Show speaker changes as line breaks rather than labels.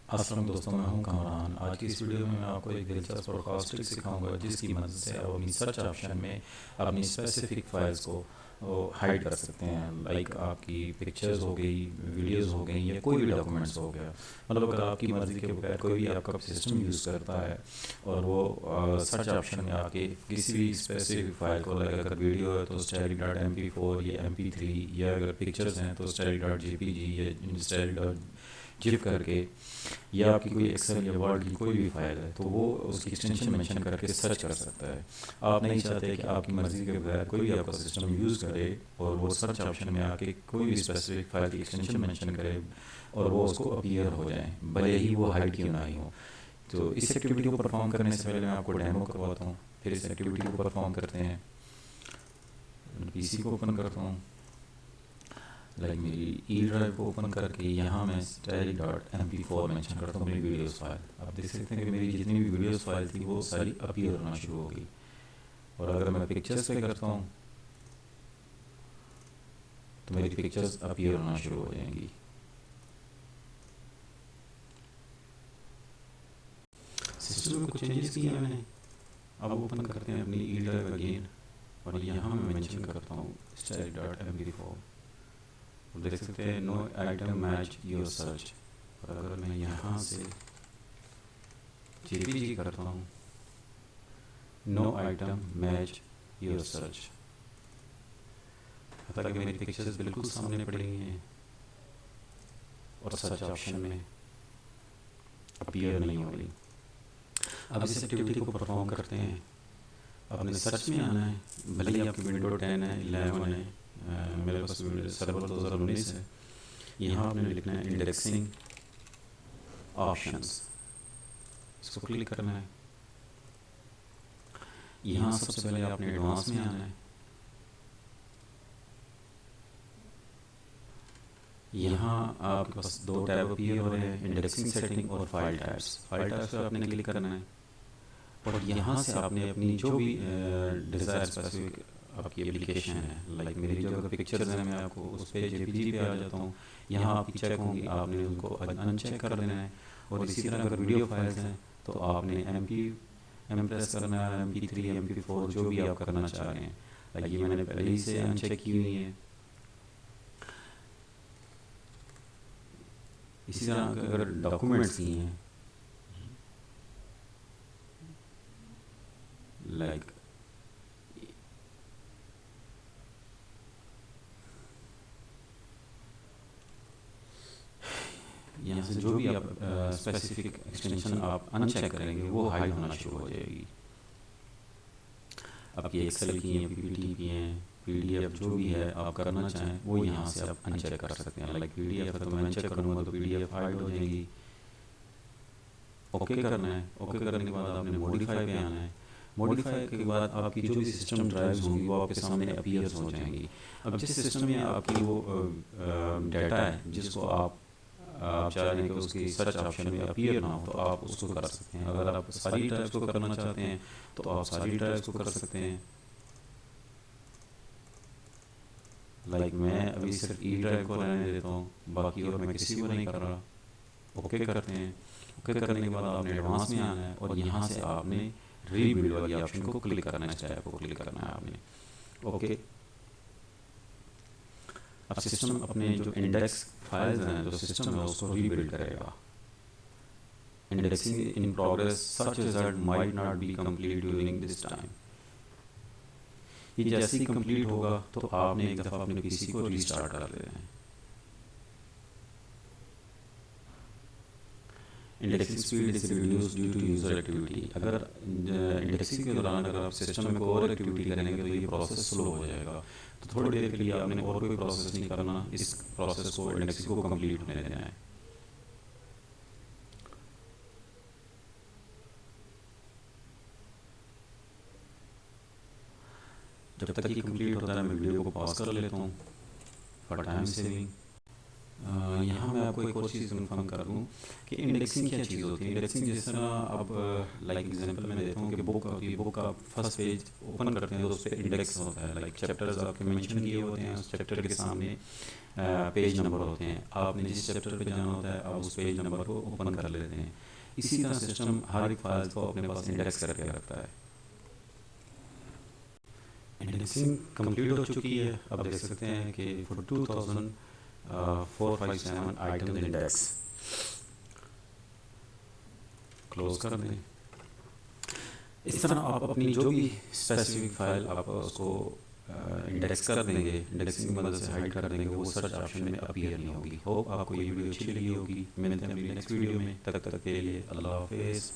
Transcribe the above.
अस्सलाम दोस्तों, मैं हूं कामरान। आज की इस वीडियो में मैं आपको एक दिलचस्प और खास ट्रिक सिखाऊंगा जिसकी मदद से आप अपनी सर्च ऑप्शन में अपनी स्पेसिफिक फाइल्स को हाइड कर सकते हैं। लाइक आपकी पिक्चर्स हो गई, वीडियोस हो गई, या कोई भी डॉक्यूमेंट्स हो गया। मतलब अगर आपकी मर्ज़ी के बगैर कोई भी आपका सिस्टम यूज़ करता है और वो सर्च ऑप्शन में आके किसी भी स्पेसिफिक फ़ाइल को, लाइक अगर वीडियो है तो style.mp4 या mp3, या अगर पिक्चर्स हैं तो style.jpg या style.gif करके, या आपकी कोई एक्सेल या वर्ड की कोई भी फाइल है तो वो उसकी एक्सटेंशन मेंशन करके सर्च कर सकता है। आप नहीं चाहते कि आपकी मर्ज़ी के बगैर कोई भी आपका सिस्टम यूज़ करे और वो सर्च ऑप्शन में आके कोई भी स्पेसिफिक फाइल की एक्सटेंशन मेंशन करे और वो उसको अपीयर हो जाए, भले ही वो हाइड क्यों ना ही हो। तो इस एक्टिविटी को परफॉर्म करने से पहले मैं आपको डेमो करवाता हूँ, फिर इस एक्टिविटी को परफॉर्म करते हैं। पीसी को ओपन करता हूँ, लाइक मेरी ई ड्राइव को ओपन करके यहाँ मैं style.mp4 मेंशन करता हूँ, मेरी वीडियोस फाइल। आप देख सकते हैं कि मेरी जितनी भी वीडियोस फाइल थी वो सारी अपीयर होना शुरू हो गई। और अगर मैं पिक्चर्स पे करता हूँ तो मेरी पिक्चर्स अपीयर होना शुरू हो जाएंगी। सिस्टम में कुछ चेंजेस किए मैंने। अब ओपन करते हैं अपनी ई ड्राइव अगेन और यहाँ मैं मेंशन करता हूँ style.mp4। देख सकते हैं no item match your search. और अगर मैं यहाँ से जेपीजी करता हूँ, no item match your search. ताकि मेरी पिक्चर्स बिल्कुल सामने पड़ेंगी हैं और सर्च ऑप्शन में अपीयर नहीं हो रही। अब इस एक्टिविटी को परफॉर्म करते हैं। अपने सर्च में आना है, भले ही आपकी विंडो 10 है, 11 है, मेरे पास सर्वर 2019 है। यहाँ आपने लिखना है इंडेक्सिंग ऑप्शंस, इसको क्लिक करना है। यहाँ सबसे पहले आपने एडवांस में आना है। यहाँ आपके पास दो टैब अपीयर हो रहे हैं, इंडेक्सिंग सेटिंग और फाइल टाइप्स। फाइल टाइप्स पे आपने क्लिक करना है और यहाँ से आपने अपनी जो भी डिज़ायर स्पेसिफिक आपकी एप्लीकेशन है, लाइक मेरी जो अगर पिक्चर्स हैं मैं आपको उस पर जेपीजी पे आ जाता हूँ। यहाँ आपकी चेक होंगी, आपने उनको अनचेक कर देना है। और इसी तरह अगर वीडियो फाइल्स हैं तो आपने एम प्रेस करना है, mp3 mp4 जो भी आप करना चाह रहे हैं। लाइक ये मैंने पहले ही से अनचेक की हुई है। इसी तरह अगर डॉक्यूमेंट्स की हैं, लाइक यहाँ से जो भी आप स्पेसिफिक एक्सटेंशन आप अनचेक करेंगे वो हाइड होना शुरू हो जाएगी। आपकी एक्सेल की हैं, पीपीटी की हैं, पीडीएफ जो भी है आप करना चाहें वो यहाँ से आप अनचेक कर सकते हैं। लाइक पीडीएफ है तो मैं अनचेक करूँगा तो पीडीएफ हाइड हो जाएगी। ओके करना है। ओके करने के बाद आपने मॉडिफाई पे आना है। मॉडिफाई के बाद आपकी जो भी सिस्टम ड्राइव्स होंगी वो आपके सामने अपीयर्स हो जाएंगी। अब जिस सिस्टम में आपकी वो डाटा है जिसको आप चाह रहे हैं कि उसकी सर्च ऑप्शन में अपीयर ना हो तो आप उसको कर सकते हैं। अगर आप सारी टाइप्स को करना चाहते हैं तो आप सारी टाइप्स को कर सकते हैं। लाइक मैं अभी सिर्फ ई ड्राइव को रहने देता हूँ, बाकी और मैं किसी को नहीं कर रहा। ओके करते हैं। ओके करने के बाद आपने एडवांस में आना है और यहाँ से आपने रीबिल्ड वाली ऑप्शन को क्लिक करना है, टैब को क्लिक करना है आपने। ओके, अब सिस्टम अपने जो इंडेक्स फाइल्स हैं, जो सिस्टम है उसको रीबिल्ड करेगा। Indexing in progress, such result might not be complete during this time. ये जैसे ही कंप्लीट होगा तो आपने एक दफ़ा अपने पीसी को रीस्टार्ट कर देना है। Indexing speed is reduce due to user activity. अगर इंडेक्सिंग के दौरान अगर आप सिस्टम में कोई और एक्टिविटी करेंगे तो ये प्रोसेस स्लो हो जाएगा। तो थोड़ी देर के लिए आपने और कोई प्रोसेस नहीं करना, इस प्रोसेस को इंडेक्सिंग को कंप्लीट होने देना है। जब तक ये कंप्लीट होता है मैं वीडियो को पॉज कर लेता हूँ फॉर टाइम सेविंग। यहाँ मैं आपको एक और चीज़ कन्फर्म कर दूँ कि इंडेक्सिंग क्या चीज़ होती है। इंडेक्सिंग जिस तरह अब लाइक एग्जांपल मैं देता हूँ कि बुक का फर्स्ट पेज ओपन करते हैं तो उस पर इंडेक्स होता है, लाइक चैप्टर्स आपके मेंशन किए होते हैं, उस चैप्टर के सामने पेज नंबर होते हैं। आपने जिस चैप्टर पे जाना होता है आप उस पेज नंबर को ओपन कर लेते हैं। इसी तरह सिस्टम हर एक फाइल को अपने पास इंडेक्स करके रखता है। इंडेक्सिंग कंप्लीट हो चुकी है। अब देख सकते हैं कि फॉर 2457 आइटम इंडेक्स क्लोज कर दें। इस तरह आप अपनी जो भी स्पेसिफिक फाइल आप उसको इंडेक्स कर देंगे, इंडेक्सिंग की मदद से हाइड कर देंगे, वो सर्च ऑप्शन में अपीयर नहीं होगी। होप आपको ये वीडियो अच्छी लगी होगी। मिलते हैं अगली नेक्स्ट वीडियो में, तब तक के लिए अल्लाह हाफिज़।